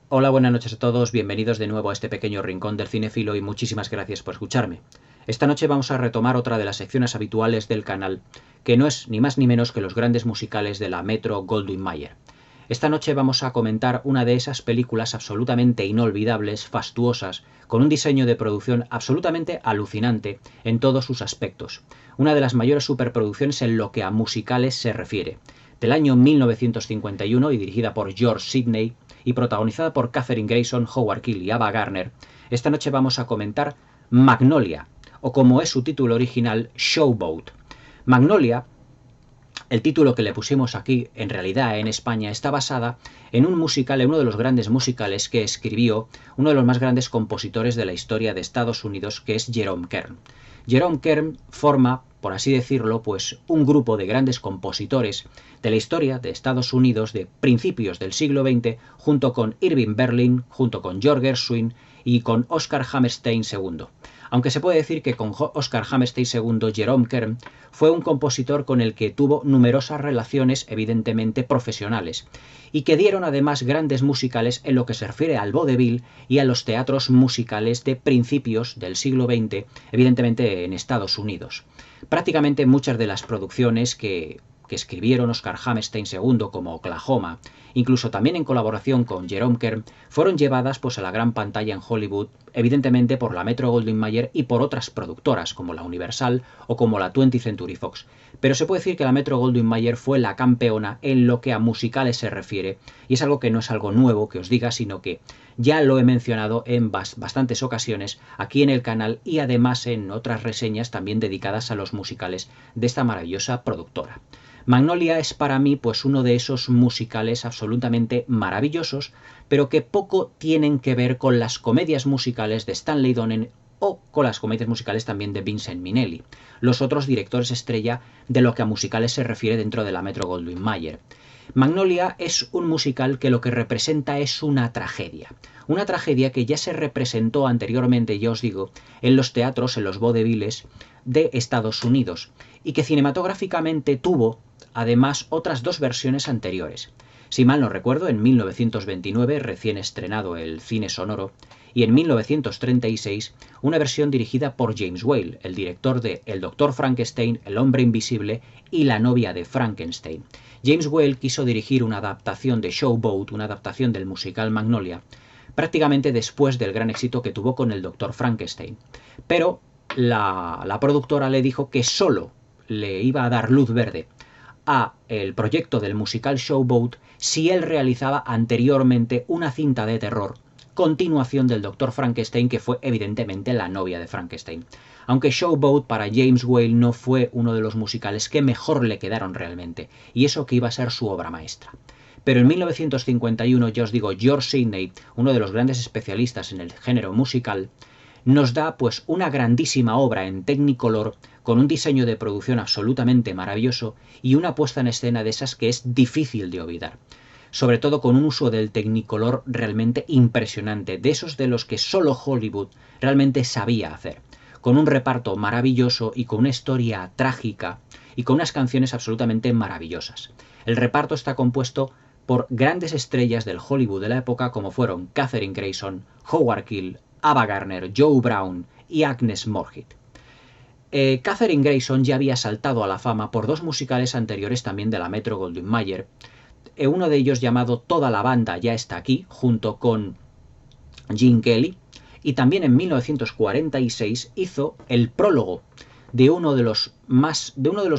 Hola, buenas noches a todos, bienvenidos de nuevo a este pequeño rincón del cinéfilo y muchísimas gracias por escucharme. Esta noche vamos a retomar otra de las secciones habituales del canal, que no es ni más ni menos que los grandes musicales de la Metro-Goldwyn-Mayer. Esta noche vamos a comentar una de esas películas absolutamente inolvidables, fastuosas, con un diseño de producción absolutamente alucinante en todos sus aspectos. Una de las mayores superproducciones en lo que a musicales se refiere. Del año 1951 y dirigida por George Sidney y protagonizada por Katherine Grayson, Howard Keel y Ava Gardner, esta noche vamos a comentar Magnolia, o como es su título original, Showboat. Magnolia, el título que le pusimos aquí, en realidad en España, está basada en un musical, en uno de los grandes musicales que escribió uno de los más grandes compositores de la historia de Estados Unidos, que es Jerome Kern. Jerome Kern forma, por así decirlo, pues un grupo de grandes compositores de la historia de Estados Unidos de principios del siglo XX, junto con Irving Berlin, junto con George Gershwin y con Oscar Hammerstein II. Aunque se puede decir que con Oscar Hammerstein II, Jerome Kern fue un compositor con el que tuvo numerosas relaciones evidentemente profesionales y que dieron además grandes musicales en lo que se refiere al vodevil y a los teatros musicales de principios del siglo XX, evidentemente en Estados Unidos. Prácticamente muchas de las producciones que escribieron Oscar Hammerstein II, como Oklahoma, incluso también en colaboración con Jerome Kern, fueron llevadas pues a la gran pantalla en Hollywood, evidentemente por la Metro-Goldwyn-Mayer y por otras productoras como la Universal o como la 20th Century Fox. Pero se puede decir que la Metro-Goldwyn-Mayer fue la campeona en lo que a musicales se refiere, y es algo que no es algo nuevo que os diga, sino que ya lo he mencionado en bastantes ocasiones aquí en el canal y además en otras reseñas también dedicadas a los musicales de esta maravillosa productora. Magnolia es para mí pues uno de esos musicales absolutamente maravillosos, pero que poco tienen que ver con las comedias musicales de Stanley Donen o con las comedias musicales también de Vincent Minnelli, los otros directores estrella de lo que a musicales se refiere dentro de la Metro-Goldwyn-Mayer. Magnolia es un musical que lo que representa es una tragedia que ya se representó anteriormente, ya os digo, en los teatros, en los vaudevilles de Estados Unidos, y que cinematográficamente tuvo además otras dos versiones anteriores. Si mal no recuerdo, en 1929, recién estrenado el cine sonoro, y en 1936, una versión dirigida por James Whale, el director de El Doctor Frankenstein, El Hombre Invisible y La Novia de Frankenstein. James Whale quiso dirigir una adaptación de Showboat, una adaptación del musical Magnolia, prácticamente después del gran éxito que tuvo con El Doctor Frankenstein. Pero la productora le dijo que solo le iba a dar luz verde a el proyecto del musical Showboat si él realizaba anteriormente una cinta de terror, continuación del Doctor Frankenstein, que fue evidentemente La Novia de Frankenstein. Aunque Showboat para James Whale no fue uno de los musicales que mejor le quedaron realmente, y eso que iba a ser su obra maestra. Pero en 1951, ya os digo, George Sidney, uno de los grandes especialistas en el género musical, nos da pues una grandísima obra en Technicolor con un diseño de producción absolutamente maravilloso y una puesta en escena de esas que es difícil de olvidar. Sobre todo con un uso del Technicolor realmente impresionante, de esos de los que solo Hollywood realmente sabía hacer, con un reparto maravilloso y con una historia trágica y con unas canciones absolutamente maravillosas. El reparto está compuesto por grandes estrellas del Hollywood de la época como fueron Katherine Grayson, Howard Keel, Ava Gardner, Joe Brown y Agnes Moorehead. Katherine Grayson ya había saltado a la fama por dos musicales anteriores también de la Metro-Goldwyn-Mayer, uno de ellos llamado Toda la banda ya está aquí, junto con Gene Kelly, y también en 1946 hizo el prólogo de uno de los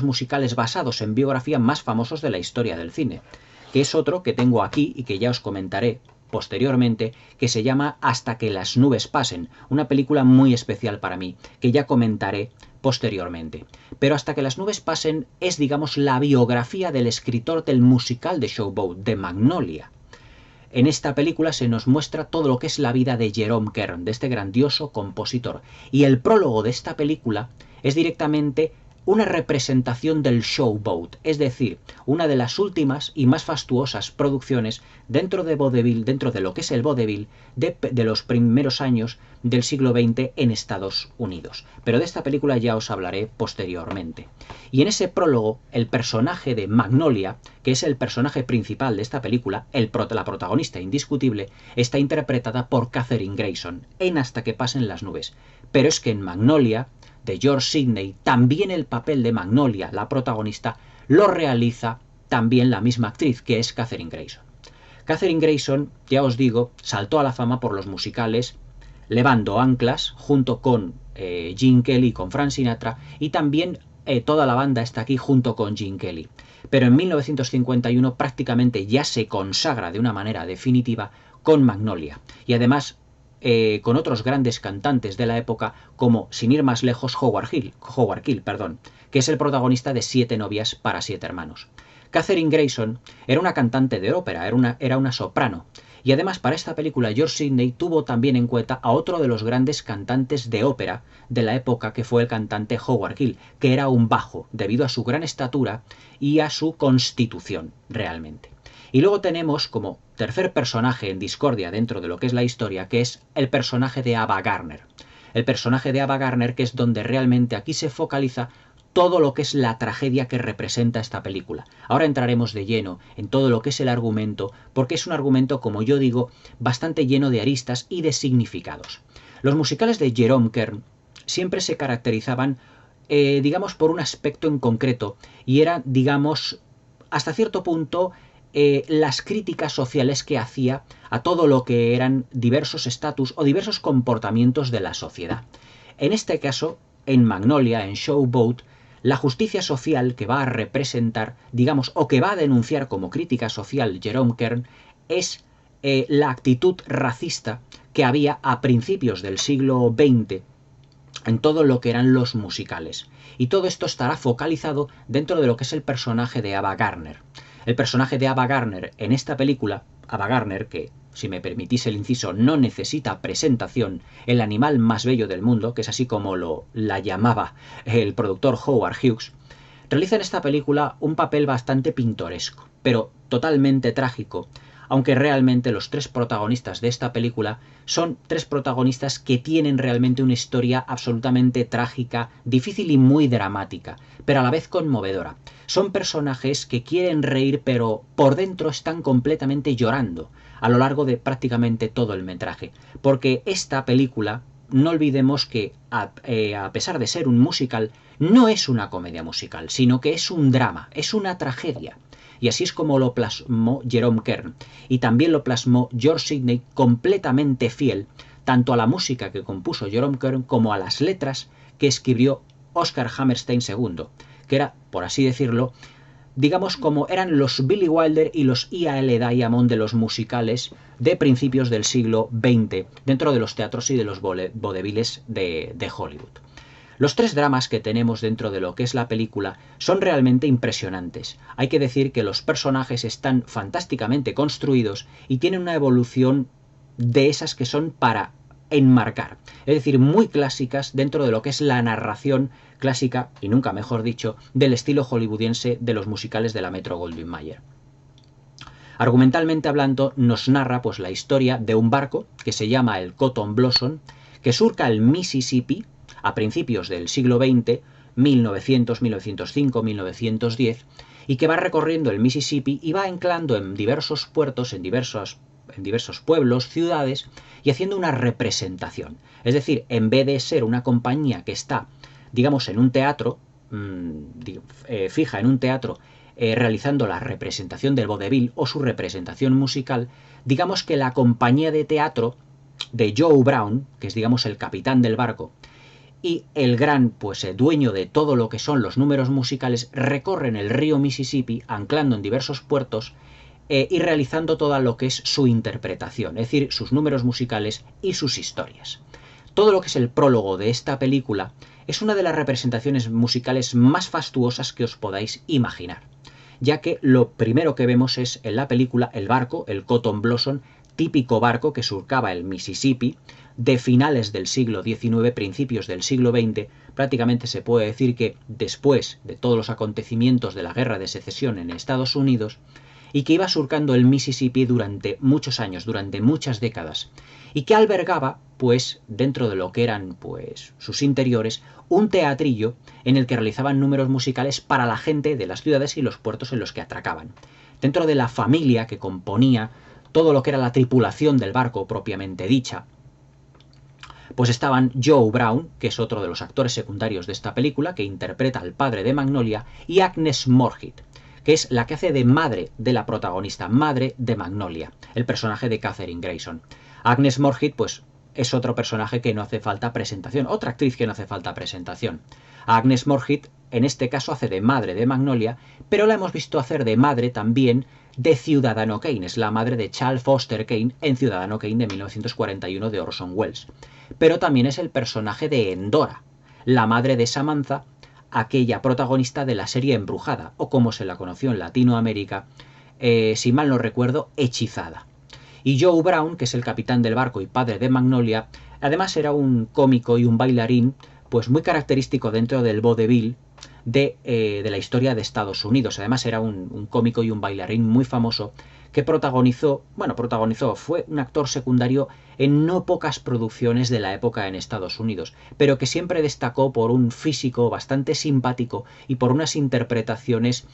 musicales basados en biografía más famosos de la historia del cine, que es otro que tengo aquí y que ya os comentaré posteriormente, que se llama Hasta que las nubes pasen, una película muy especial para mí, que ya comentaré posteriormente. Pero Hasta que las nubes pasen es, digamos, la biografía del escritor del musical de Showboat, de Magnolia. En esta película se nos muestra todo lo que es la vida de Jerome Kern, de este grandioso compositor. Y el prólogo de esta película es directamente una representación del showboat, es decir, una de las últimas y más fastuosas producciones dentro de vaudeville, dentro de lo que es el vaudeville de los primeros años del siglo XX en Estados Unidos. Pero de esta película ya os hablaré posteriormente. Y en ese prólogo, el personaje de Magnolia, que es el personaje principal de esta película, la protagonista indiscutible, está interpretada por Katherine Grayson en Hasta que pasen las nubes. Pero es que en Magnolia, de George Sidney, también el papel de Magnolia, la protagonista, lo realiza también la misma actriz, que es Katherine Grayson. Katherine Grayson, ya os digo, saltó a la fama por los musicales Levando Anclas, junto con Gene Kelly, con Frank Sinatra, y también toda la banda está aquí junto con Gene Kelly. Pero en 1951 prácticamente ya se consagra de una manera definitiva con Magnolia. Y además con otros grandes cantantes de la época, como, sin ir más lejos, Howard Keel, que es el protagonista de 7 novias para 7 hermanos. Katherine Grayson era una cantante de ópera, era una soprano, y además para esta película George Sidney tuvo también en cuenta a otro de los grandes cantantes de ópera de la época, que fue el cantante Howard Keel, que era un bajo, debido a su gran estatura y a su constitución, realmente. Y luego tenemos como tercer personaje en discordia dentro de lo que es la historia, que es el personaje de Ava Gardner. El personaje de Ava Gardner, que es donde realmente aquí se focaliza todo lo que es la tragedia que representa esta película. Ahora entraremos de lleno en todo lo que es el argumento, porque es un argumento, como yo digo, bastante lleno de aristas y de significados. Los musicales de Jerome Kern siempre se caracterizaban, digamos, por un aspecto en concreto, y era, digamos, hasta cierto punto, las críticas sociales que hacía a todo lo que eran diversos estatus o diversos comportamientos de la sociedad. En este caso, en Magnolia, en Showboat, la justicia social que va a representar, digamos, o que va a denunciar como crítica social Jerome Kern, es la actitud racista que había a principios del siglo XX en todo lo que eran los musicales. Y todo esto estará focalizado dentro de lo que es el personaje de Ava Gardner. El personaje de Ava Gardner en esta película, Ava Gardner, que, si me permitís el inciso, no necesita presentación, el animal más bello del mundo, que es así como la llamaba el productor Howard Hughes, realiza en esta película un papel bastante pintoresco, pero totalmente trágico, aunque realmente los 3 protagonistas de esta película son 3 protagonistas que tienen realmente una historia absolutamente trágica, difícil y muy dramática, pero a la vez conmovedora. Son personajes que quieren reír, pero por dentro están completamente llorando a lo largo de prácticamente todo el metraje, porque esta película, no olvidemos que a pesar de ser un musical, no es una comedia musical, sino que es un drama, es una tragedia. Y así es como lo plasmó Jerome Kern. Y también lo plasmó George Sidney, completamente fiel tanto a la música que compuso Jerome Kern como a las letras que escribió Oscar Hammerstein II, que era, por así decirlo, digamos como eran los Billy Wilder y los I.A.L. Diamond de los musicales de principios del siglo XX, dentro de los teatros y de los vaudevilles de Hollywood. Los 3 dramas que tenemos dentro de lo que es la película son realmente impresionantes. Hay que decir que los personajes están fantásticamente construidos y tienen una evolución de esas que son para enmarcar, es decir, muy clásicas dentro de lo que es la narración clásica, y nunca mejor dicho, del estilo hollywoodiense de los musicales de la Metro-Goldwyn-Mayer. Argumentalmente hablando, nos narra pues la historia de un barco que se llama el Cotton Blossom, que surca el Mississippi a principios del siglo XX, 1900, 1905, 1910, y que va recorriendo el Mississippi y va anclando en diversos puertos, en diversos pueblos, ciudades, y haciendo una representación. Es decir, en vez de ser una compañía que está, digamos, en un teatro, fija en un teatro, realizando la representación del vaudeville o su representación musical, digamos que la compañía de teatro de Joe Brown, que es, digamos, el capitán del barco, y el gran dueño de todo lo que son los números musicales, recorren el río Mississippi anclando en diversos puertos y realizando todo lo que es su interpretación, es decir, sus números musicales y sus historias. Todo lo que es el prólogo de esta película es una de las representaciones musicales más fastuosas que os podáis imaginar, ya que lo primero que vemos es en la película el barco, el Cotton Blossom, típico barco que surcaba el Mississippi, de finales del siglo XIX, principios del siglo XX. Prácticamente se puede decir que después de todos los acontecimientos de la Guerra de Secesión en Estados Unidos, y que iba surcando el Mississippi durante muchos años, durante muchas décadas, y que albergaba, pues, dentro de lo que eran, pues, sus interiores, un teatrillo en el que realizaban números musicales para la gente de las ciudades y los puertos en los que atracaban. Dentro de la familia que componía todo lo que era la tripulación del barco propiamente dicha, pues estaban Joe Brown, que es otro de los actores secundarios de esta película, que interpreta al padre de Magnolia, y Agnes Moorehead, que es la que hace de madre de la protagonista, madre de Magnolia, el personaje de Katherine Grayson. Agnes Moorehead, pues, es otro personaje que no hace falta presentación, otra actriz que no hace falta presentación. Agnes Moorehead, en este caso, hace de madre de Magnolia, pero la hemos visto hacer de madre también de Ciudadano Kane, es la madre de Charles Foster Kane en Ciudadano Kane de 1941 de Orson Welles. Pero también es el personaje de Endora, la madre de Samantha, aquella protagonista de la serie Embrujada, o como se la conoció en Latinoamérica, si mal no recuerdo, Hechizada. Y Joe Brown, que es el capitán del barco y padre de Magnolia, además era un cómico y un bailarín pues muy característico dentro del vodevil de la historia de Estados Unidos. Además era un cómico y un bailarín muy famoso que fue un actor secundario en no pocas producciones de la época en Estados Unidos, pero que siempre destacó por un físico bastante simpático y por unas interpretaciones,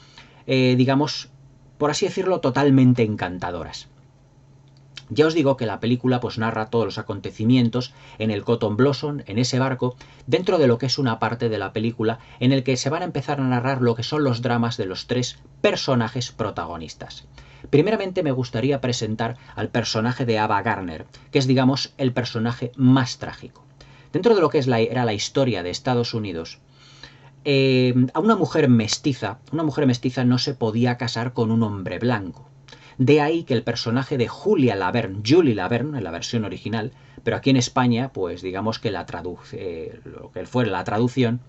digamos, por así decirlo, totalmente encantadoras. Ya os digo que la película pues narra todos los acontecimientos en el Cotton Blossom, en ese barco, dentro de lo que es una parte de la película en el que se van a empezar a narrar lo que son los dramas de los tres personajes protagonistas. Primeramente me gustaría presentar al personaje de Ava Gardner, que es, digamos, el personaje más trágico. Dentro de lo que era la historia de Estados Unidos, a una mujer mestiza no se podía casar con un hombre blanco. De ahí que el personaje de Julie Laverne, en la versión original, pero aquí en España, pues digamos que lo que fue la traducción,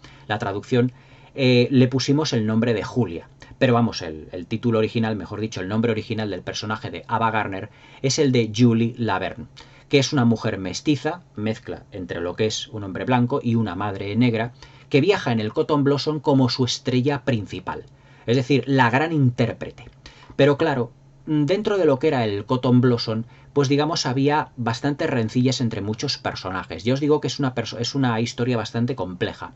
le pusimos el nombre de Julia. Pero vamos, el título original, mejor dicho, el nombre original del personaje de Ava Gardner es el de Julie Laverne, que es una mujer mestiza, mezcla entre lo que es un hombre blanco y una madre negra, que viaja en el Cotton Blossom como su estrella principal, es decir, la gran intérprete. Pero claro, dentro de lo que era el Cotton Blossom, pues digamos había bastantes rencillas entre muchos personajes. Ya os digo que es una historia bastante compleja.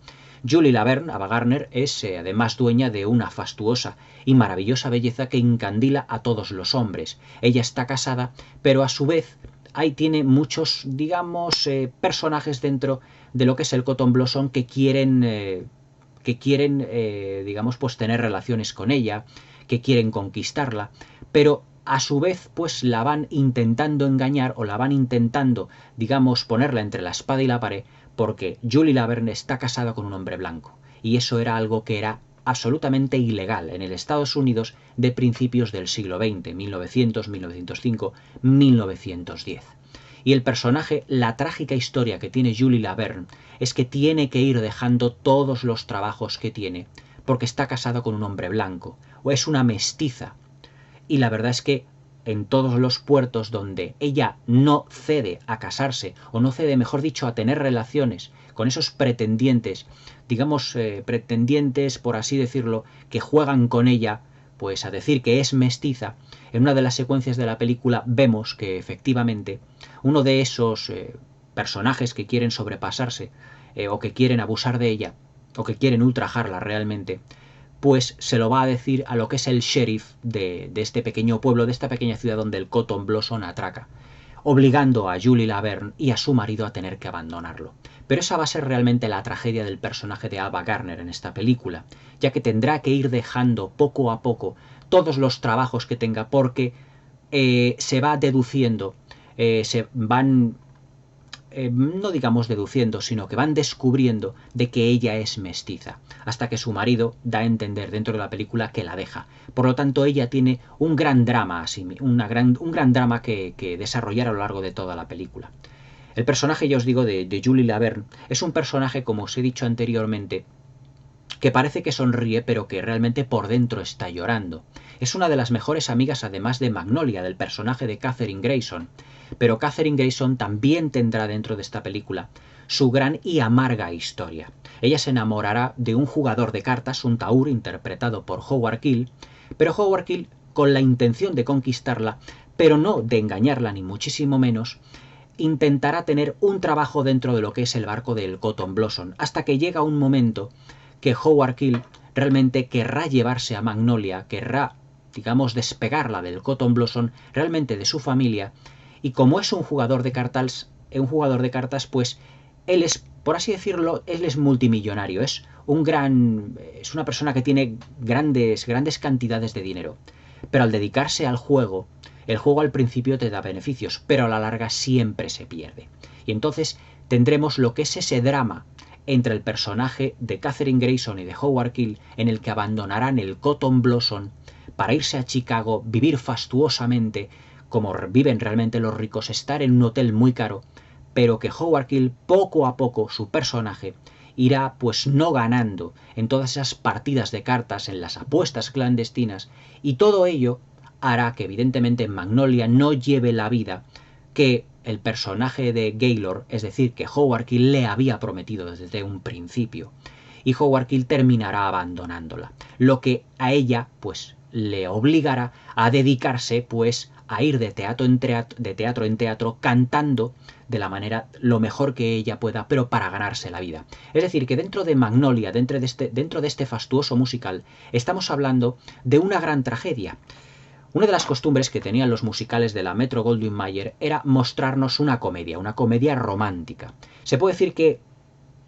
Julie Laverne, Ava Gardner, es además dueña de una fastuosa y maravillosa belleza que encandila a todos los hombres. Ella está casada, pero a su vez ahí tiene muchos, digamos, personajes dentro de lo que es el Cotton Blossom que quieren, digamos, pues tener relaciones con ella, que quieren conquistarla, pero a su vez pues la van intentando engañar o la van intentando, digamos, ponerla entre la espada y la pared, porque Julie Laverne está casada con un hombre blanco, y eso era algo que era absolutamente ilegal en el Estados Unidos de principios del siglo XX, 1900, 1905, 1910. Y el personaje, la trágica historia que tiene Julie Laverne es que tiene que ir dejando todos los trabajos que tiene, porque está casada con un hombre blanco, o es una mestiza. Y la verdad es que en todos los puertos donde ella no cede a casarse, o no cede, mejor dicho, a tener relaciones con esos pretendientes, digamos, pretendientes, por así decirlo, que juegan con ella, pues a decir que es mestiza, en una de las secuencias de la película vemos que efectivamente uno de esos personajes que quieren sobrepasarse, o que quieren abusar de ella, o que quieren ultrajarla realmente, pues se lo va a decir a lo que es el sheriff de este pequeño pueblo, de esta pequeña ciudad donde el Cotton Blossom atraca, obligando a Julie Laverne y a su marido a tener que abandonarlo. Pero esa va a ser realmente la tragedia del personaje de Ava Gardner en esta película, ya que tendrá que ir dejando poco a poco todos los trabajos que tenga, porque se va deduciendo, se van no digamos deduciendo, sino que van descubriendo de que ella es mestiza, hasta que su marido da a entender dentro de la película que la deja. Por lo tanto, ella tiene un gran drama, un gran drama que desarrollar a lo largo de toda la película. El personaje, ya os digo, de Julie Laverne es un personaje, como os he dicho anteriormente, que parece que sonríe, pero que realmente por dentro está llorando. Es una de las mejores amigas, además de Magnolia, del personaje de Katherine Grayson. pero Katherine Grayson también tendrá dentro de esta película su gran y amarga historia. Ella se enamorará de un jugador de cartas, un Taur, interpretado por Howard Keel, pero Howard Keel, con la intención de conquistarla, pero no de engañarla ni muchísimo menos, intentará tener un trabajo dentro de lo que es el barco del Cotton Blossom, hasta que llega un momento que Howard Keel realmente querrá llevarse a Magnolia, querrá, digamos, despegarla del Cotton Blossom, realmente de su familia, y como es un jugador de cartas, pues él es, por así decirlo, él es multimillonario, es una persona que tiene grandes cantidades de dinero, pero al dedicarse al juego, el juego al principio te da beneficios, pero a la larga siempre se pierde. Y entonces tendremos lo que es ese drama entre el personaje de Katherine Grayson y de Howard Keel, en el que abandonarán el Cotton Blossom para irse a Chicago, vivir fastuosamente, como viven realmente los ricos, estar en un hotel muy caro, pero que Howard Keel, poco a poco, su personaje, irá pues no ganando en todas esas partidas de cartas, en las apuestas clandestinas, y todo ello hará que evidentemente Magnolia no lleve la vida que el personaje de Gaylord, es decir, que Howard Keel le había prometido desde un principio, y Howard Keel terminará abandonándola, lo que a ella pues le obligará a dedicarse pues a ir de teatro en teatro cantando de la manera lo mejor que ella pueda, pero para ganarse la vida. Es decir, que dentro de Magnolia, dentro de este fastuoso musical, estamos hablando de una gran tragedia. Una de las costumbres que tenían los musicales de la Metro-Goldwyn-Mayer era mostrarnos una comedia romántica. Se puede decir que,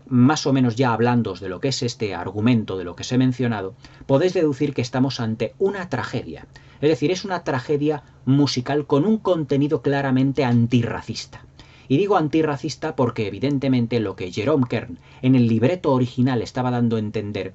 más o menos ya hablándoos de lo que es este argumento, de lo que os he mencionado, podéis deducir que estamos ante una tragedia. Es decir, es una tragedia musical con un contenido claramente antirracista. Y digo antirracista porque evidentemente lo que Jerome Kern en el libreto original estaba dando a entender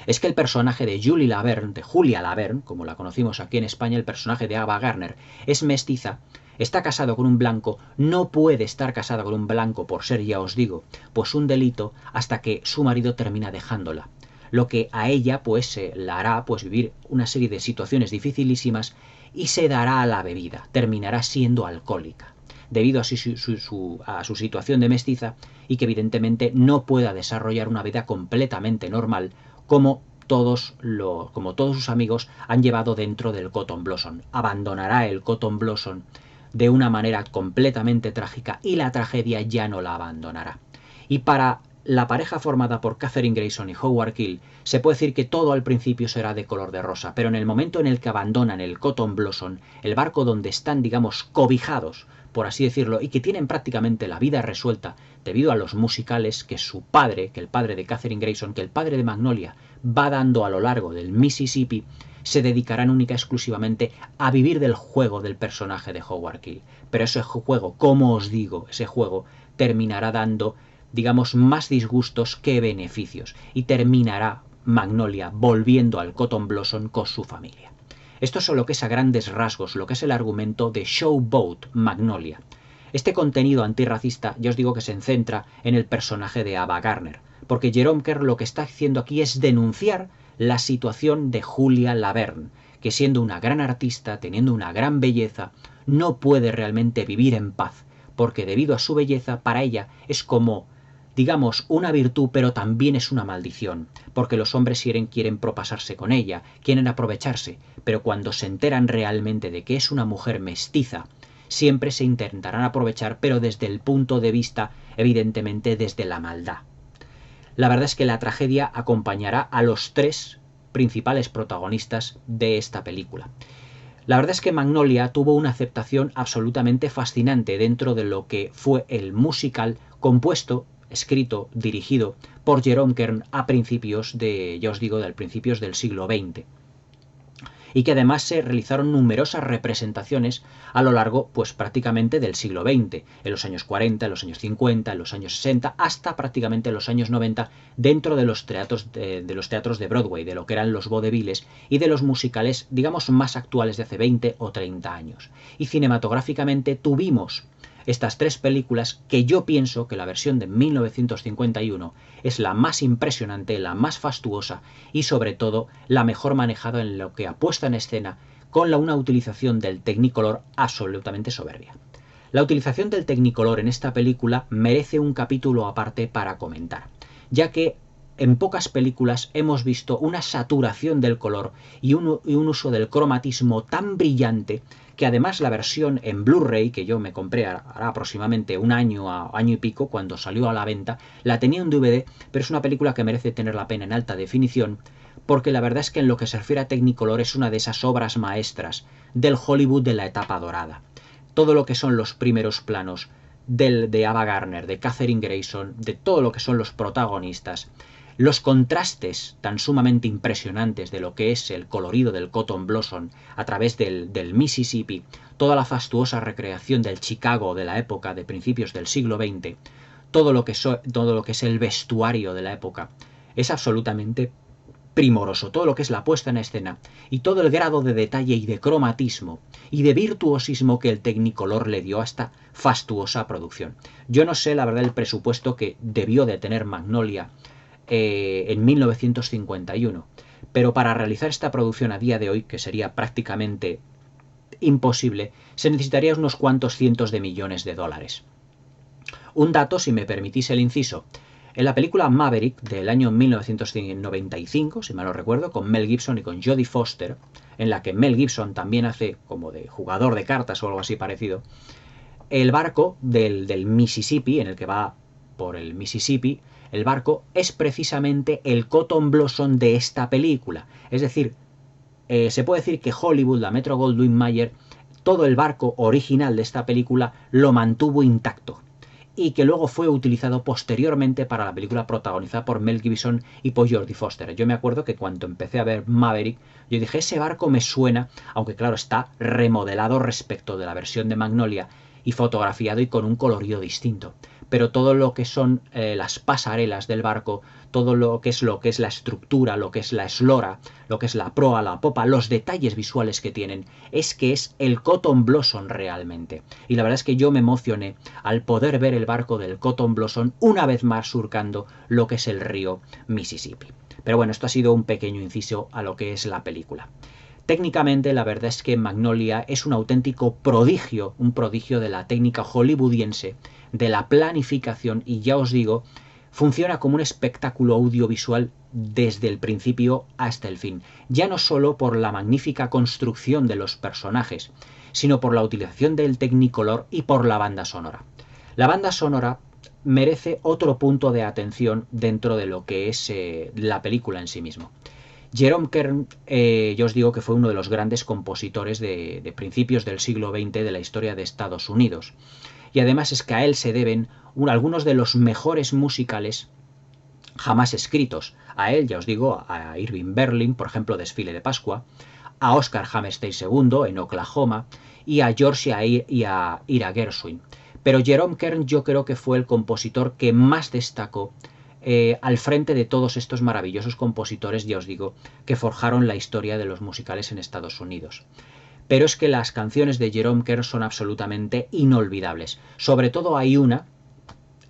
es que el personaje de Julia Laverne, como la conocimos aquí en España, el personaje de Ava Gardner, es mestiza, está casado con un blanco, no puede estar casada con un blanco por ser, ya os digo, pues un delito, hasta que su marido termina dejándola. Lo que a ella pues la hará pues vivir una serie de situaciones dificilísimas y se dará a la bebida, terminará siendo alcohólica, debido a su situación de mestiza, y que evidentemente no pueda desarrollar una vida completamente normal como todos sus amigos han llevado dentro del Cotton Blossom. Abandonará el Cotton Blossom de una manera completamente trágica y la tragedia ya no la abandonará. Y para la pareja formada por Katherine Grayson y Howard Keel, se puede decir que todo al principio será de color de rosa, pero en el momento en el que abandonan el Cotton Blossom, el barco donde están, digamos, cobijados, por así decirlo, y que tienen prácticamente la vida resuelta debido a los musicales que su padre, que el padre de Katherine Grayson, que el padre de Magnolia, va dando a lo largo del Mississippi, se dedicarán única y exclusivamente a vivir del juego del personaje de Howard Keel. Pero ese juego, como os digo, ese juego terminará dando, digamos, más disgustos que beneficios, y terminará Magnolia volviendo al Cotton Blossom con su familia. Esto es lo que es a grandes rasgos, lo que es el argumento de Showboat Magnolia. Este contenido antirracista, ya os digo que se centra en el personaje de Ava Gardner, porque Jerome Kern lo que está haciendo aquí es denunciar la situación de Julia Laverne, que siendo una gran artista, teniendo una gran belleza, no puede realmente vivir en paz, porque debido a su belleza, para ella es como, digamos, una virtud, pero también es una maldición, porque los hombres quieren propasarse con ella, quieren aprovecharse, pero cuando se enteran realmente de que es una mujer mestiza, siempre se intentarán aprovechar, pero desde el punto de vista, evidentemente, desde la maldad. La verdad es que la tragedia acompañará a los tres principales protagonistas de esta película. La verdad es que Magnolia tuvo una aceptación absolutamente fascinante dentro de lo que fue el musical compuesto, escrito, dirigido por Jerome Kern a principios del siglo XX. Y que además se realizaron numerosas representaciones a lo largo, pues prácticamente del siglo XX, en los años 40, en los años 50, en los años 60, hasta prácticamente los años 90, dentro de los teatros de Broadway, de lo que eran los vaudevilles y de los musicales, digamos, más actuales de hace 20 o 30 años. Y cinematográficamente tuvimos estas tres películas que yo pienso que la versión de 1951 es la más impresionante, la más fastuosa y sobre todo la mejor manejada en lo que ha puesto en escena, con una utilización del Technicolor absolutamente soberbia. La utilización del Technicolor en esta película merece un capítulo aparte para comentar, ya que en pocas películas hemos visto una saturación del color y un uso del cromatismo tan brillante que además la versión en Blu-ray, que yo me compré hará aproximadamente un año a año y pico cuando salió a la venta, la tenía en DVD, pero es una película que merece tener la pena en alta definición, porque la verdad es que en lo que se refiere a Technicolor es una de esas obras maestras del Hollywood de la etapa dorada. Todo lo que son los primeros planos de Ava Gardner, de Katherine Grayson, de todo lo que son los protagonistas, los contrastes tan sumamente impresionantes de lo que es el colorido del Cotton Blossom a través del Mississippi, toda la fastuosa recreación del Chicago de la época de principios del siglo XX, todo lo que es el vestuario de la época, es absolutamente primoroso, todo lo que es la puesta en escena y todo el grado de detalle y de cromatismo y de virtuosismo que el Technicolor le dio a esta fastuosa producción. Yo no sé la verdad el presupuesto que debió de tener Magnolia en 1951, pero para realizar esta producción a día de hoy, que sería prácticamente imposible, se necesitaría unos cuantos cientos de millones de dólares. Un dato, si me permitís el inciso: en la película Maverick del año 1995, si mal no recuerdo, con Mel Gibson y con Jodie Foster, en la que Mel Gibson también hace como de jugador de cartas o algo así parecido, el barco del Mississippi, en el que va por el Mississippi, el barco es precisamente el Cotton Blossom de esta película. Es decir, se puede decir que Hollywood, la Metro-Goldwyn-Mayer, todo el barco original de esta película lo mantuvo intacto y que luego fue utilizado posteriormente para la película protagonizada por Mel Gibson y por Jodie Foster. Yo me acuerdo que cuando empecé a ver Maverick, yo dije, ese barco me suena, aunque claro, está remodelado respecto de la versión de Magnolia y fotografiado y con un colorido distinto. Pero todo lo que son las pasarelas del barco, todo lo que es la estructura, lo que es la eslora, lo que es la proa, la popa, los detalles visuales que tienen, es que es el Cotton Blossom realmente. Y la verdad es que yo me emocioné al poder ver el barco del Cotton Blossom una vez más surcando lo que es el río Mississippi. Pero bueno, esto ha sido un pequeño inciso a lo que es la película. Técnicamente, la verdad es que Magnolia es un auténtico prodigio, un prodigio de la técnica hollywoodiense, de la planificación, y ya os digo, funciona como un espectáculo audiovisual desde el principio hasta el fin. Ya no solo por la magnífica construcción de los personajes, sino por la utilización del Technicolor y por la banda sonora. La banda sonora merece otro punto de atención dentro de lo que es la película en sí mismo. Jerome Kern, yo os digo que fue uno de los grandes compositores de principios del siglo XX de la historia de Estados Unidos. Y además es que a él se deben algunos de los mejores musicales jamás escritos. A él, ya os digo, a Irving Berlin, por ejemplo, Desfile de Pascua, a Oscar Hammerstein II en Oklahoma, y a George y a Ira Gershwin. Pero Jerome Kern yo creo que fue el compositor que más destacó al frente de todos estos maravillosos compositores, ya os digo, que forjaron la historia de los musicales en Estados Unidos. Pero es que las canciones de Jerome Kern son absolutamente inolvidables. Sobre todo hay una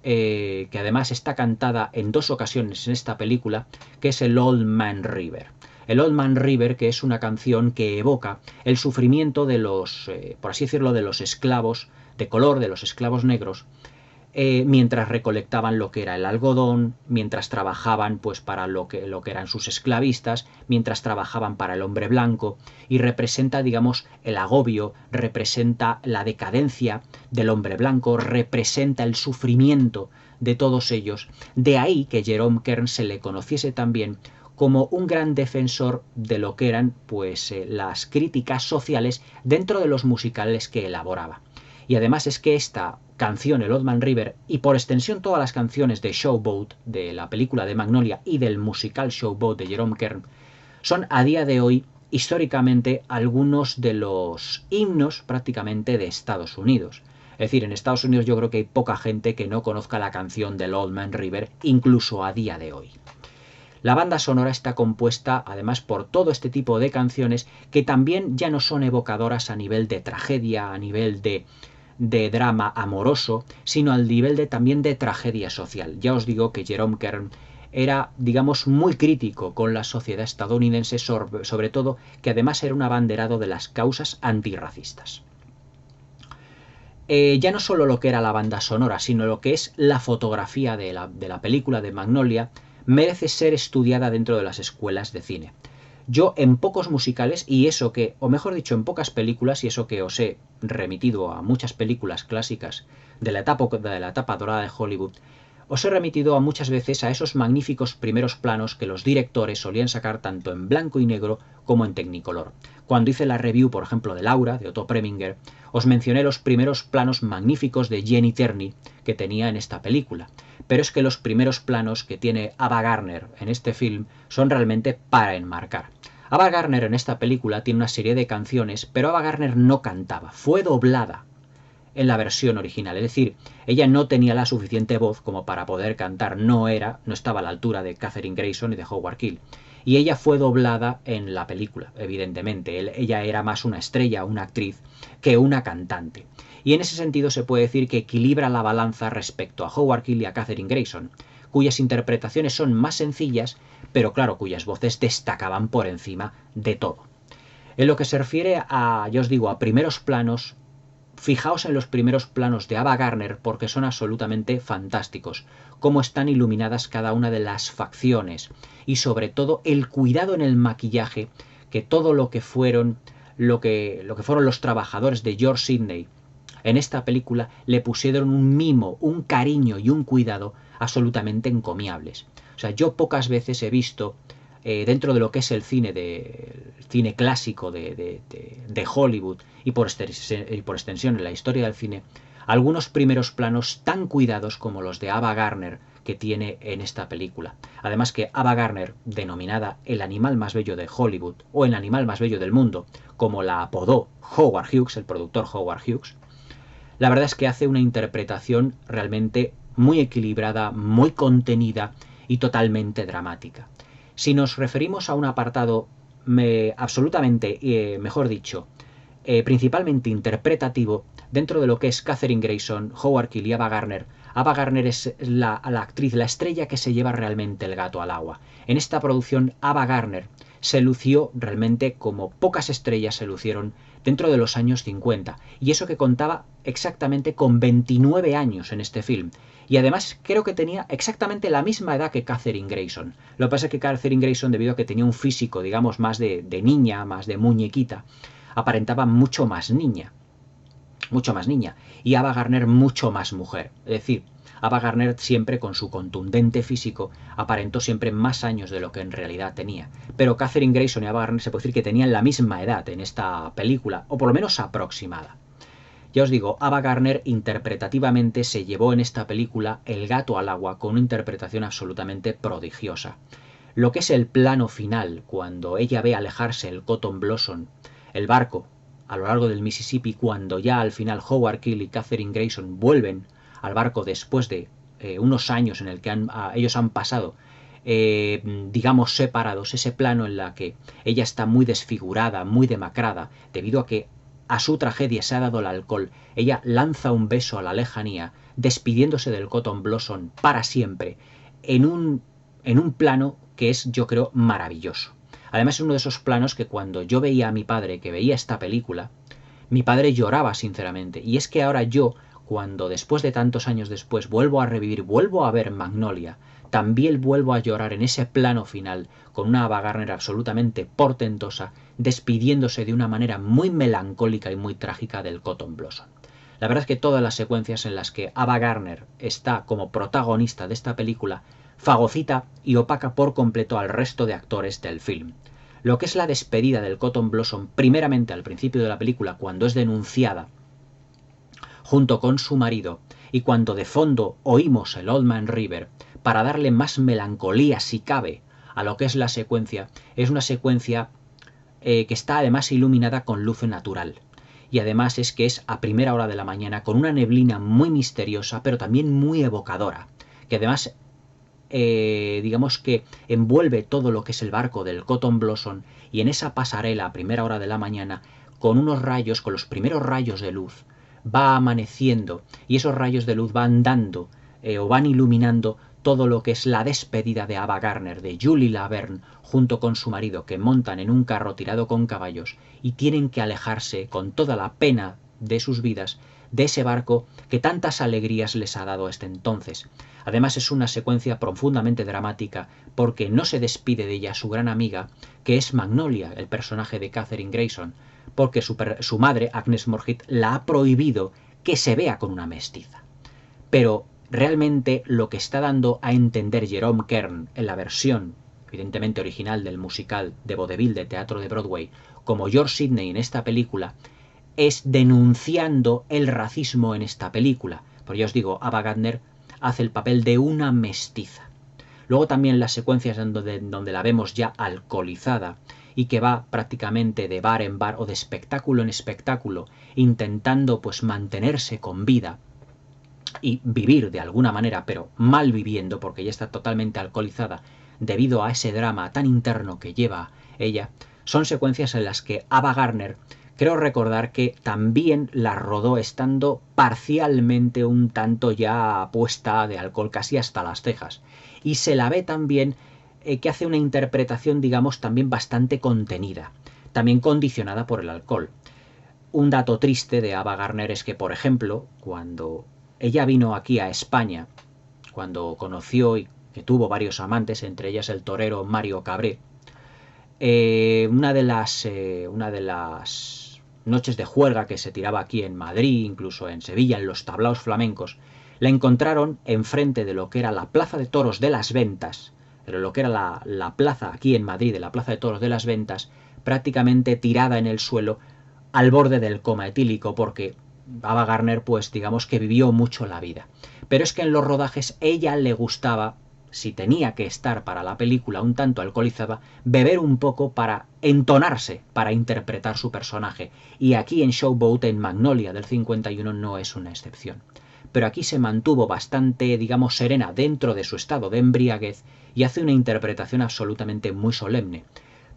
que además está cantada en dos ocasiones en esta película, que es el Old Man River. El Old Man River, que es una canción que evoca el sufrimiento de los, por así decirlo, de los esclavos de color, de los esclavos negros, mientras recolectaban lo que era el algodón, mientras trabajaban pues para lo que eran sus esclavistas, mientras trabajaban para el hombre blanco, y representa, digamos, el agobio, representa la decadencia del hombre blanco, representa el sufrimiento de todos ellos. De ahí que Jerome Kern se le conociese también como un gran defensor de lo que eran pues las críticas sociales dentro de los musicales que elaboraba. Y además es que esta canción, el Old Man River, y por extensión todas las canciones de Showboat, de la película de Magnolia y del musical Showboat de Jerome Kern, son a día de hoy históricamente algunos de los himnos prácticamente de Estados Unidos. Es decir, en Estados Unidos yo creo que hay poca gente que no conozca la canción del Old Man River, incluso a día de hoy. La banda sonora está compuesta además por todo este tipo de canciones que también ya no son evocadoras a nivel de tragedia, a nivel de drama amoroso, sino al nivel también de tragedia social. Ya os digo que Jerome Kern era, digamos, muy crítico con la sociedad estadounidense, sobre todo que además era un abanderado de las causas antirracistas. Ya no solo lo que era la banda sonora, sino lo que es la fotografía de la película de Magnolia, merece ser estudiada dentro de las escuelas de cine. Yo en pocos musicales, y eso que, o mejor dicho, en pocas películas, y eso que os he remitido a muchas películas clásicas de la etapa dorada de Hollywood, os he remitido a muchas veces a esos magníficos primeros planos que los directores solían sacar tanto en blanco y negro como en Technicolor. Cuando hice la review, por ejemplo, de Laura, de Otto Preminger, os mencioné los primeros planos magníficos de Jenny Terney que tenía en esta película. Pero es que los primeros planos que tiene Ava Gardner en este film son realmente para enmarcar. Ava Gardner en esta película tiene una serie de canciones, pero Ava Gardner no cantaba, fue doblada en la versión original. Es decir, ella no tenía la suficiente voz como para poder cantar, no estaba a la altura de Katherine Grayson y de Howard Keel. Y ella fue doblada en la película, evidentemente. Ella era más una estrella, una actriz, que una cantante. Y en ese sentido se puede decir que equilibra la balanza respecto a Howard Keel y a Katherine Grayson, cuyas interpretaciones son más sencillas, pero claro, cuyas voces destacaban por encima de todo. En lo que se refiere a, ya os digo, a primeros planos, fijaos en los primeros planos de Ava Gardner porque son absolutamente fantásticos, cómo están iluminadas cada una de las facciones y sobre todo el cuidado en el maquillaje que todo lo que fueron los trabajadores de George Sidney en esta película le pusieron un mimo, un cariño y un cuidado absolutamente encomiables. O sea, yo pocas veces he visto dentro de lo que es el cine clásico de Hollywood y por extensión en la historia del cine, algunos primeros planos tan cuidados como los de Ava Gardner que tiene en esta película. Además que Ava Gardner, denominada el animal más bello de Hollywood o el animal más bello del mundo, como la apodó Howard Hughes, el productor Howard Hughes, la verdad es que hace una interpretación realmente muy equilibrada, muy contenida y totalmente dramática. Si nos referimos a un apartado absolutamente, mejor dicho, principalmente interpretativo, dentro de lo que es Katherine Grayson, Howard Keel y Ava Gardner es la actriz, la estrella que se lleva realmente el gato al agua. En esta producción, Ava Gardner se lució realmente como pocas estrellas se lucieron dentro de los años 50, y eso que contaba exactamente con 29 años en este film. Y además creo que tenía exactamente la misma edad que Katherine Grayson. Lo que pasa es que Katherine Grayson, debido a que tenía un físico, digamos, más de niña, más de muñequita, aparentaba mucho más niña. Mucho más niña. Y Ava Gardner mucho más mujer. Es decir, Ava Gardner siempre con su contundente físico aparentó siempre más años de lo que en realidad tenía. Pero Katherine Grayson y Ava Gardner se puede decir que tenían la misma edad en esta película, o por lo menos aproximada. Ya os digo, Ava Gardner interpretativamente se llevó en esta película el gato al agua con una interpretación absolutamente prodigiosa. Lo que es el plano final, cuando ella ve alejarse el Cotton Blossom, el barco, a lo largo del Mississippi, cuando ya al final Howard Keel y Katherine Grayson vuelven al barco después de unos años en el que ellos han pasado, digamos, separados, ese plano en la que ella está muy desfigurada, muy demacrada, debido a que a su tragedia se ha dado el alcohol, ella lanza un beso a la lejanía, despidiéndose del Cotton Blossom para siempre, en un plano que es, yo creo, maravilloso. Además es uno de esos planos que cuando yo veía a mi padre que veía esta película, mi padre lloraba sinceramente. Y es que ahora yo, cuando después de tantos años después vuelvo a revivir, vuelvo a ver Magnolia, también vuelvo a llorar en ese plano final con una Ava Gardner absolutamente portentosa, despidiéndose de una manera muy melancólica y muy trágica del Cotton Blossom. La verdad es que todas las secuencias en las que Ava Gardner está como protagonista de esta película fagocita y opaca por completo al resto de actores del film. Lo que es la despedida del Cotton Blossom, primeramente al principio de la película, cuando es denunciada junto con su marido, y cuando de fondo oímos el Old Man River, para darle más melancolía si cabe a lo que es la secuencia, es una secuencia que está además iluminada con luz natural. Y además es que es a primera hora de la mañana con una neblina muy misteriosa, pero también muy evocadora, que además digamos que envuelve todo lo que es el barco del Cotton Blossom, y en esa pasarela a primera hora de la mañana, con unos rayos, con los primeros rayos de luz, va amaneciendo y esos rayos de luz van dando o van iluminando todo lo que es la despedida de Ava Gardner, de Julie Laverne, junto con su marido, que montan en un carro tirado con caballos y tienen que alejarse con toda la pena de sus vidas de ese barco que tantas alegrías les ha dado hasta entonces. Además es una secuencia profundamente dramática porque no se despide de ella su gran amiga, que es Magnolia, el personaje de Katherine Grayson, porque su madre, Agnes Moorehead, la ha prohibido que se vea con una mestiza. Pero realmente lo que está dando a entender Jerome Kern en la versión evidentemente original del musical de vodevil de teatro de Broadway, como George Sidney en esta película, es denunciando el racismo en esta película. Porque ya os digo, Ava Gardner hace el papel de una mestiza. Luego también las secuencias donde la vemos ya alcoholizada y que va prácticamente de bar en bar o de espectáculo en espectáculo, intentando pues mantenerse con vida y vivir de alguna manera, pero mal viviendo porque ya está totalmente alcoholizada debido a ese drama tan interno que lleva ella, son secuencias en las que Ava Gardner creo recordar que también la rodó estando parcialmente un tanto ya puesta de alcohol casi hasta las cejas. Y se la ve también que hace una interpretación, digamos, también bastante contenida, también condicionada por el alcohol. Un dato triste de Ava Gardner es que, por ejemplo, cuando ella vino aquí a España, cuando conoció y que tuvo varios amantes, entre ellas el torero Mario Cabré, una de las noches de juerga que se tiraba aquí en Madrid, incluso en Sevilla, en los tablaos flamencos, la encontraron enfrente de lo que era la Plaza de Toros de las Ventas, pero lo que era la plaza aquí en Madrid, de la Plaza de Toros de las Ventas, prácticamente tirada en el suelo, al borde del coma etílico, porque Ava Gardner, pues digamos que vivió mucho la vida. Pero es que en los rodajes ella le gustaba, si tenía que estar para la película un tanto alcoholizada, beber un poco para entonarse, para interpretar su personaje. Y aquí en Showboat, en Magnolia del 51, no es una excepción. Pero aquí se mantuvo bastante, digamos, serena dentro de su estado de embriaguez y hace una interpretación absolutamente muy solemne.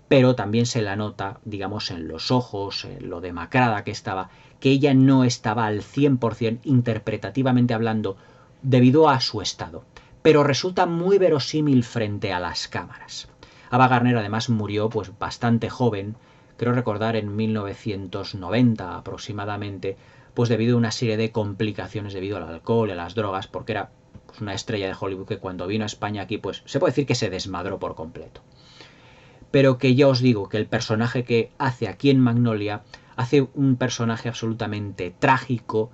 Pero también se la nota, digamos, en los ojos, en lo demacrada que estaba, que ella no estaba al 100% interpretativamente hablando debido a su estado. Pero resulta muy verosímil frente a las cámaras. Ava Gardner además murió pues bastante joven, creo recordar en 1990 aproximadamente, pues debido a una serie de complicaciones debido al alcohol y a las drogas, porque era pues una estrella de Hollywood que cuando vino a España aquí pues se puede decir que se desmadró por completo. Pero que ya os digo que el personaje que hace aquí en Magnolia hace un personaje absolutamente trágico,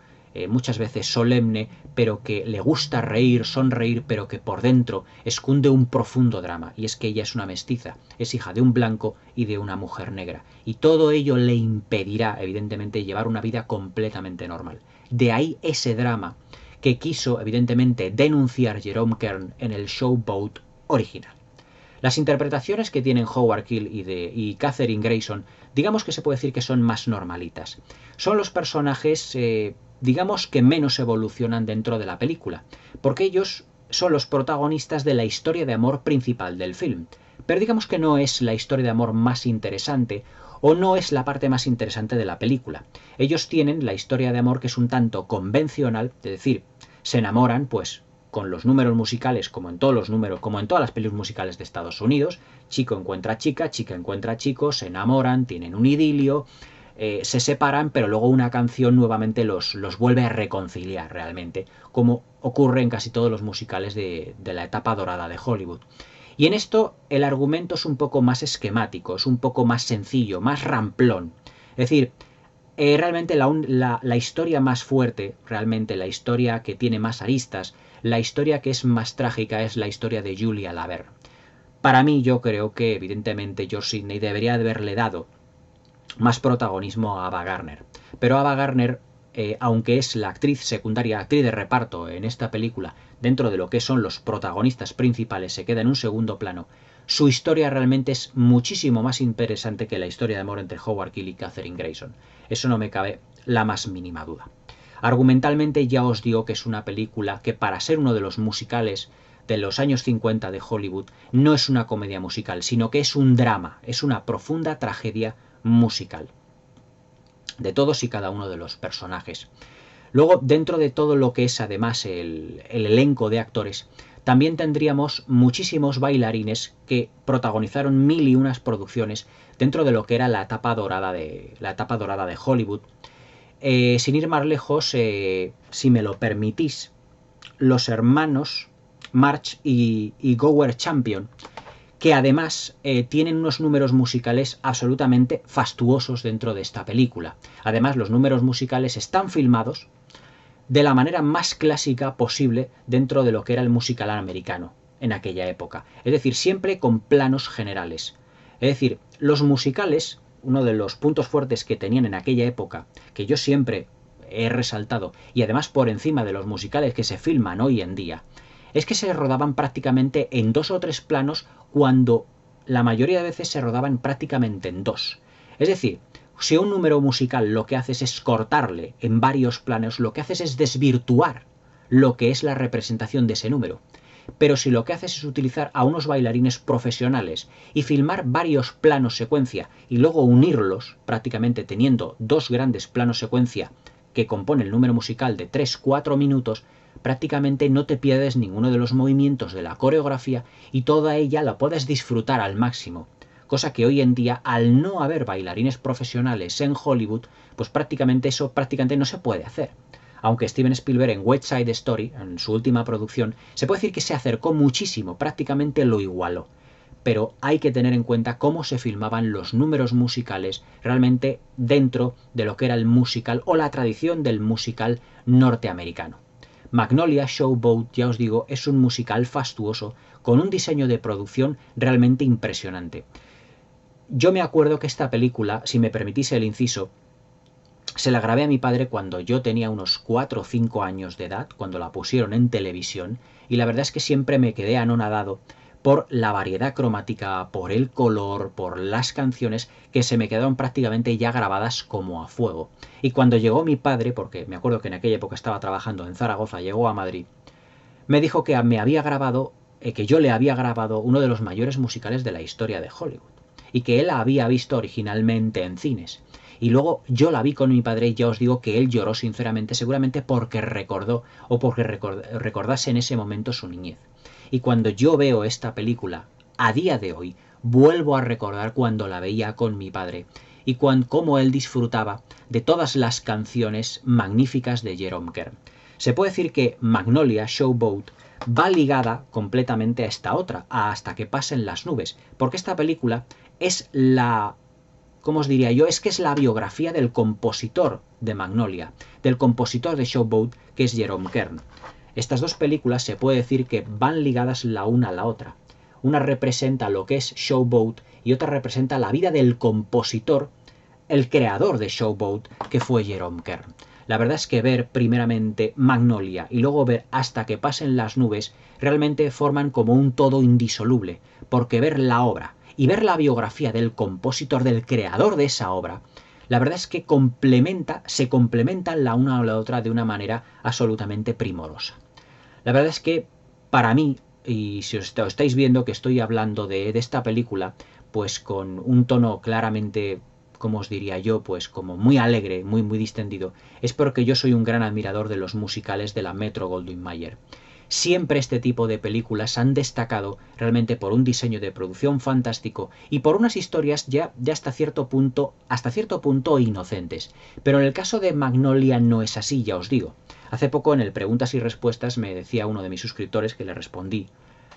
muchas veces solemne, pero que le gusta reír, sonreír, pero que por dentro esconde un profundo drama. Y es que ella es una mestiza, es hija de un blanco y de una mujer negra. Y todo ello le impedirá, evidentemente, llevar una vida completamente normal. De ahí ese drama que quiso, evidentemente, denunciar Jerome Kern en el Showboat original. Las interpretaciones que tienen Howard Keel y Katherine Grayson, digamos que se puede decir que son más normalitas. Son los personajes, digamos que menos evolucionan dentro de la película, porque ellos son los protagonistas de la historia de amor principal del film. Pero digamos que no es la historia de amor más interesante o no es la parte más interesante de la película. Ellos tienen la historia de amor que es un tanto convencional, es decir, se enamoran pues con los números musicales, como en todos las películas musicales de Estados Unidos, chico encuentra chica encuentra chico, se enamoran, tienen un idilio, se separan, pero luego una canción nuevamente los vuelve a reconciliar realmente, como ocurre en casi todos los musicales de la etapa dorada de Hollywood. Y en esto el argumento es un poco más esquemático, es un poco más sencillo, más ramplón. Es decir, realmente la historia más fuerte, realmente la historia que tiene más aristas, la historia que es más trágica es la historia de Julia Laverne. Para mí yo creo que evidentemente George Sidney debería haberle dado más protagonismo a Ava Gardner. Pero Ava Gardner, aunque es la actriz secundaria, actriz de reparto en esta película, dentro de lo que son los protagonistas principales, se queda en un segundo plano. Su historia realmente es muchísimo más interesante que la historia de amor entre Howard Keel y Katherine Grayson. Eso no me cabe la más mínima duda. Argumentalmente ya os digo que es una película que para ser uno de los musicales de los años 50 de Hollywood no es una comedia musical, sino que es un drama, es una profunda tragedia musical de todos y cada uno de los personajes. Luego, dentro de todo lo que es además el elenco de actores, también tendríamos muchísimos bailarines que protagonizaron mil y unas producciones dentro de lo que era la etapa dorada de Hollywood. Sin ir más lejos, si me lo permitís, los hermanos March y Gower Champion, que además tienen unos números musicales absolutamente fastuosos dentro de esta película. Además, los números musicales están filmados de la manera más clásica posible dentro de lo que era el musical americano en aquella época. Es decir, siempre con planos generales. Es decir, los musicales, uno de los puntos fuertes que tenían en aquella época, que yo siempre he resaltado, y además por encima de los musicales que se filman hoy en día, es que se rodaban prácticamente en 2 o 3 planos cuando la mayoría de veces se rodaban prácticamente en 2. Es decir, si un número musical lo que haces es cortarle en varios planos, lo que haces es desvirtuar lo que es la representación de ese número. Pero si lo que haces es utilizar a unos bailarines profesionales y filmar varios planos secuencia y luego unirlos, prácticamente teniendo 2 grandes planos secuencia que componen el número musical de 3-4 minutos, prácticamente no te pierdes ninguno de los movimientos de la coreografía y toda ella la puedes disfrutar al máximo. Cosa que hoy en día, al no haber bailarines profesionales en Hollywood, pues prácticamente eso no se puede hacer. Aunque Steven Spielberg en West Side Story, en su última producción, se puede decir que se acercó muchísimo, prácticamente lo igualó. Pero hay que tener en cuenta cómo se filmaban los números musicales realmente dentro de lo que era el musical o la tradición del musical norteamericano. Magnolia Showboat, ya os digo, es un musical fastuoso con un diseño de producción realmente impresionante. Yo me acuerdo que esta película, si me permitís el inciso, se la grabé a mi padre cuando yo tenía unos 4 o 5 años de edad, cuando la pusieron en televisión, y la verdad es que siempre me quedé anonadado por la variedad cromática, por el color, por las canciones que se me quedaron prácticamente ya grabadas como a fuego. Y cuando llegó mi padre, porque me acuerdo que en aquella época estaba trabajando en Zaragoza, llegó a Madrid, me dijo que me había grabado, que yo le había grabado uno de los mayores musicales de la historia de Hollywood, y que él la había visto originalmente en cines. Y luego yo la vi con mi padre y ya os digo que él lloró sinceramente, seguramente porque recordó o porque recordase en ese momento su niñez. Y cuando yo veo esta película, a día de hoy, vuelvo a recordar cuando la veía con mi padre y cómo él disfrutaba de todas las canciones magníficas de Jerome Kern. Se puede decir que Magnolia Showboat va ligada completamente a esta otra, a Hasta que pasen las nubes, porque esta película es la... ¿Cómo os diría yo? Es que es la biografía del compositor de Magnolia, del compositor de Showboat, que es Jerome Kern. Estas dos películas se puede decir que van ligadas la una a la otra. Una representa lo que es Showboat y otra representa la vida del compositor, el creador de Showboat, que fue Jerome Kern. La verdad es que ver primeramente Magnolia y luego ver Hasta que pasen las nubes realmente forman como un todo indisoluble, porque ver la obra y ver la biografía del compositor, del creador de esa obra, la verdad es que se complementan la una a la otra de una manera absolutamente primorosa. La verdad es que para mí, y si os estáis viendo que estoy hablando de esta película, pues con un tono claramente, como os diría yo, pues como muy alegre, muy distendido, es porque yo soy un gran admirador de los musicales de la Metro-Goldwyn-Mayer. Siempre este tipo de películas han destacado realmente por un diseño de producción fantástico y por unas historias ya hasta cierto punto inocentes. Pero en el caso de Magnolia no es así, ya os digo. Hace poco en el Preguntas y Respuestas me decía uno de mis suscriptores, que le respondí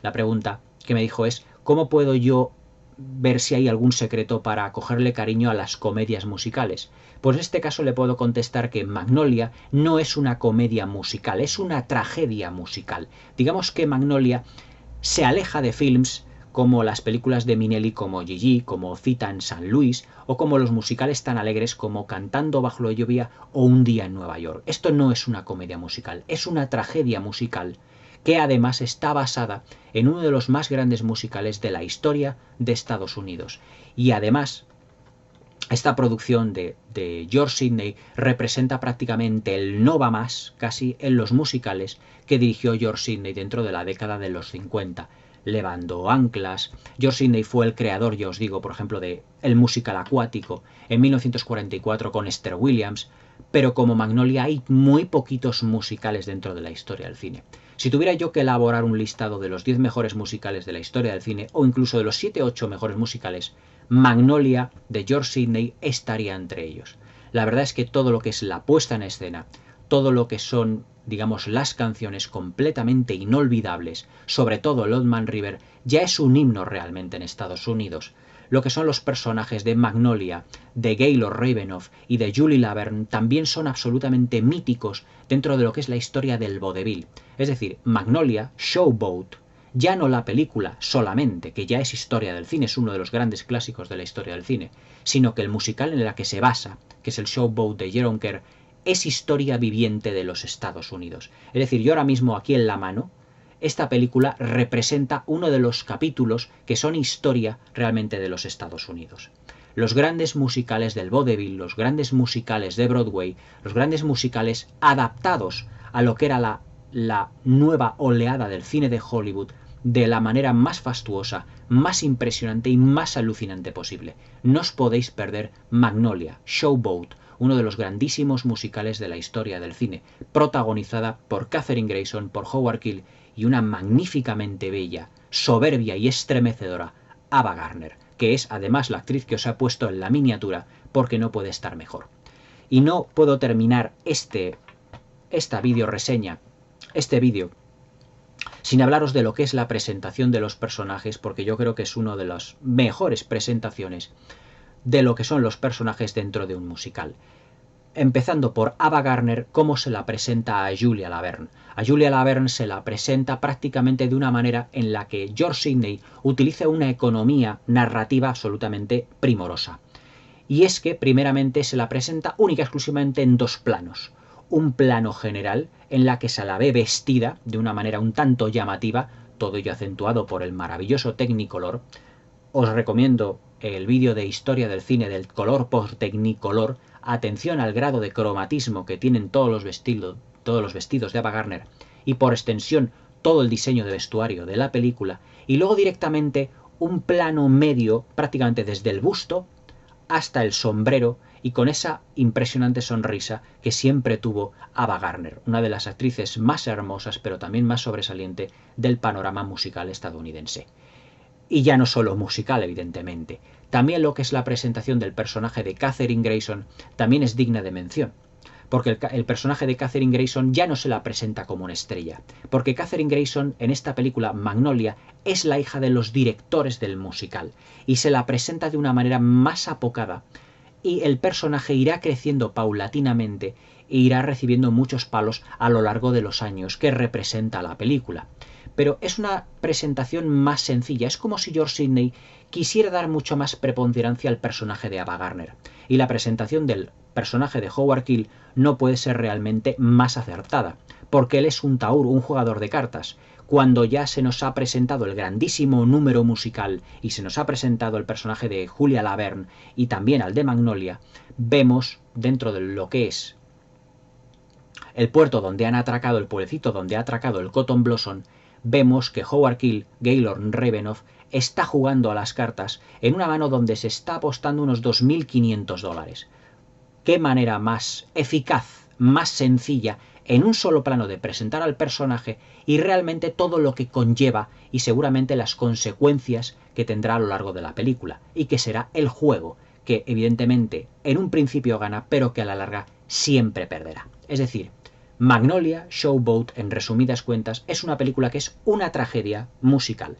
la pregunta que me dijo es: ¿cómo puedo yo ver si hay algún secreto para cogerle cariño a las comedias musicales? Pues en este caso le puedo contestar que Magnolia no es una comedia musical, es una tragedia musical. Digamos que Magnolia se aleja de films como las películas de Minelli como Gigi, como Cita en San Luis, o como los musicales tan alegres como Cantando bajo la lluvia o Un día en Nueva York. Esto no es una comedia musical, es una tragedia musical que además está basada en uno de los más grandes musicales de la historia de Estados Unidos. Y además, esta producción de George Sidney representa prácticamente el no va más, casi, en los musicales que dirigió George Sidney dentro de la década de los 50. Levando anclas. George Sidney fue el creador, ya os digo, por ejemplo, de El musical acuático en 1944 con Esther Williams, pero como Magnolia hay muy poquitos musicales dentro de la historia del cine. Si tuviera yo que elaborar un listado de los 10 mejores musicales de la historia del cine, o incluso de los 7 o 8 mejores musicales, Magnolia de George Sidney estaría entre ellos. La verdad es que todo lo que es la puesta en escena, todo lo que son, digamos, las canciones completamente inolvidables, sobre todo el Old Man River, ya es un himno realmente en Estados Unidos. Lo que son los personajes de Magnolia, de Gaylord Ravenoff y de Julie Laverne también son absolutamente míticos dentro de lo que es la historia del vodevil. Es decir, Magnolia, Showboat, ya no la película solamente, que ya es historia del cine, es uno de los grandes clásicos de la historia del cine, sino que el musical en el que se basa, que es el Showboat de Jerome Kerr, es historia viviente de los Estados Unidos. Es decir, yo ahora mismo aquí en la mano, esta película representa uno de los capítulos que son historia realmente de los Estados Unidos. Los grandes musicales del vodevil, los grandes musicales de Broadway, los grandes musicales adaptados a lo que era la nueva oleada del cine de Hollywood de la manera más fastuosa, más impresionante y más alucinante posible. No os podéis perder Magnolia, Showboat, uno de los grandísimos musicales de la historia del cine, protagonizada por Katherine Grayson, por Howard Keel y una magníficamente bella, soberbia y estremecedora Ava Gardner, que es además la actriz que os he puesto en la miniatura porque no puede estar mejor. Y no puedo terminar esta vídeo reseña, este vídeo, sin hablaros de lo que es la presentación de los personajes, porque yo creo que es una de las mejores presentaciones de lo que son los personajes dentro de un musical. Empezando por Ava Gardner, cómo se la presenta a Julia Laverne. A Julia Laverne se la presenta prácticamente de una manera en la que George Sidney utiliza una economía narrativa absolutamente primorosa. Y es que, primeramente, se la presenta única y exclusivamente en dos planos. Un plano general, en la que se la ve vestida de una manera un tanto llamativa, todo ello acentuado por el maravilloso Technicolor. Os recomiendo el vídeo de historia del cine del color por Technicolor. Atención al grado de cromatismo que tienen todos los vestidos de Ava Gardner y por extensión todo el diseño de vestuario de la película, y luego directamente un plano medio prácticamente desde el busto hasta el sombrero y con esa impresionante sonrisa que siempre tuvo Ava Gardner, una de las actrices más hermosas pero también más sobresaliente del panorama musical estadounidense. Y ya no solo musical, evidentemente. También lo que es la presentación del personaje de Katherine Grayson también es digna de mención. Porque el personaje de Katherine Grayson ya no se la presenta como una estrella. Porque Katherine Grayson en esta película Magnolia es la hija de los directores del musical. Y se la presenta de una manera más apocada. Y el personaje irá creciendo paulatinamente e irá recibiendo muchos palos a lo largo de los años que representa la película. Pero es una presentación más sencilla. Es como si George Sidney quisiera dar mucho más preponderancia al personaje de Ava Gardner. Y la presentación del personaje de Howard Keel no puede ser realmente más acertada, porque él es un taur, un jugador de cartas. Cuando ya se nos ha presentado el grandísimo número musical y se nos ha presentado el personaje de Julia Laverne y también al de Magnolia, vemos dentro de lo que es el puerto donde han atracado, el pueblecito donde ha atracado el Cotton Blossom, vemos que Howard Keel, Gaylord Ravenoff, está jugando a las cartas en una mano donde se está apostando unos $2.500. ¿Qué manera más eficaz, más sencilla, en un solo plano de presentar al personaje y realmente todo lo que conlleva y seguramente las consecuencias que tendrá a lo largo de la película, y que será el juego, que evidentemente en un principio gana, pero que a la larga siempre perderá? Es decir, Magnolia, Showboat, en resumidas cuentas, es una película que es una tragedia musical,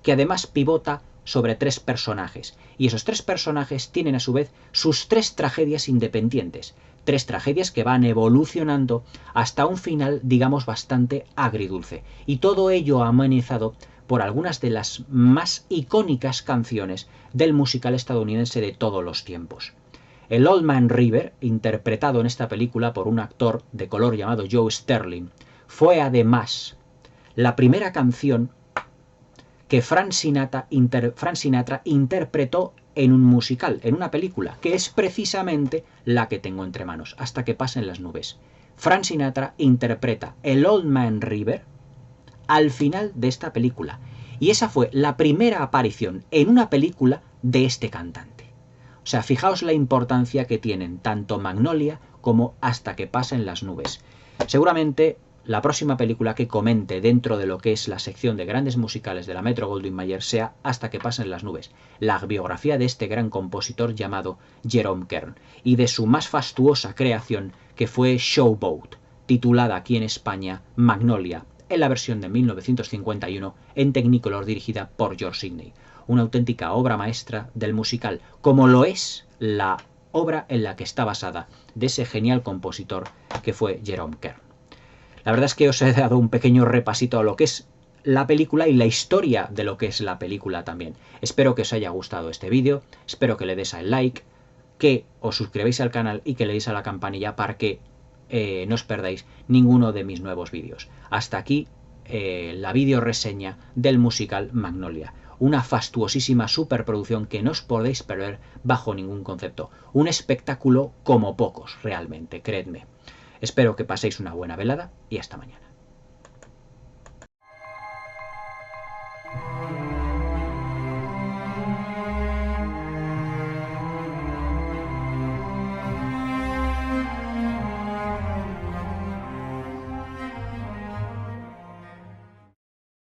que además pivota sobre tres personajes, y esos tres personajes tienen a su vez sus tres tragedias independientes, tres tragedias que van evolucionando hasta un final, digamos, bastante agridulce, y todo ello amenizado por algunas de las más icónicas canciones del musical estadounidense de todos los tiempos. El Old Man River, interpretado en esta película por un actor de color llamado Joe Sterling, fue además la primera canción que Frank Sinatra interpretó en un musical, en una película, que es precisamente la que tengo entre manos, Hasta que pasen las nubes. Frank Sinatra interpreta el Old Man River al final de esta película, y esa fue la primera aparición en una película de este cantante. O sea, fijaos la importancia que tienen tanto Magnolia como Hasta que pasen las nubes. Seguramente la próxima película que comente dentro de lo que es la sección de grandes musicales de la Metro-Goldwyn-Mayer sea Hasta que pasen las nubes, la biografía de este gran compositor llamado Jerome Kern, y de su más fastuosa creación, que fue Showboat, titulada aquí en España Magnolia, en la versión de 1951 en Technicolor dirigida por George Sidney. Una auténtica obra maestra del musical, como lo es la obra en la que está basada de ese genial compositor que fue Jerome Kern. La verdad es que os he dado un pequeño repasito a lo que es la película y la historia de lo que es la película también. Espero que os haya gustado este vídeo, espero que le des al like, que os suscribáis al canal y que le deis a la campanilla para que no os perdáis ninguno de mis nuevos vídeos. Hasta aquí la video reseña del musical Magnolia. Una fastuosísima superproducción que no os podéis perder bajo ningún concepto. Un espectáculo como pocos, realmente, creedme. Espero que paséis una buena velada y hasta mañana.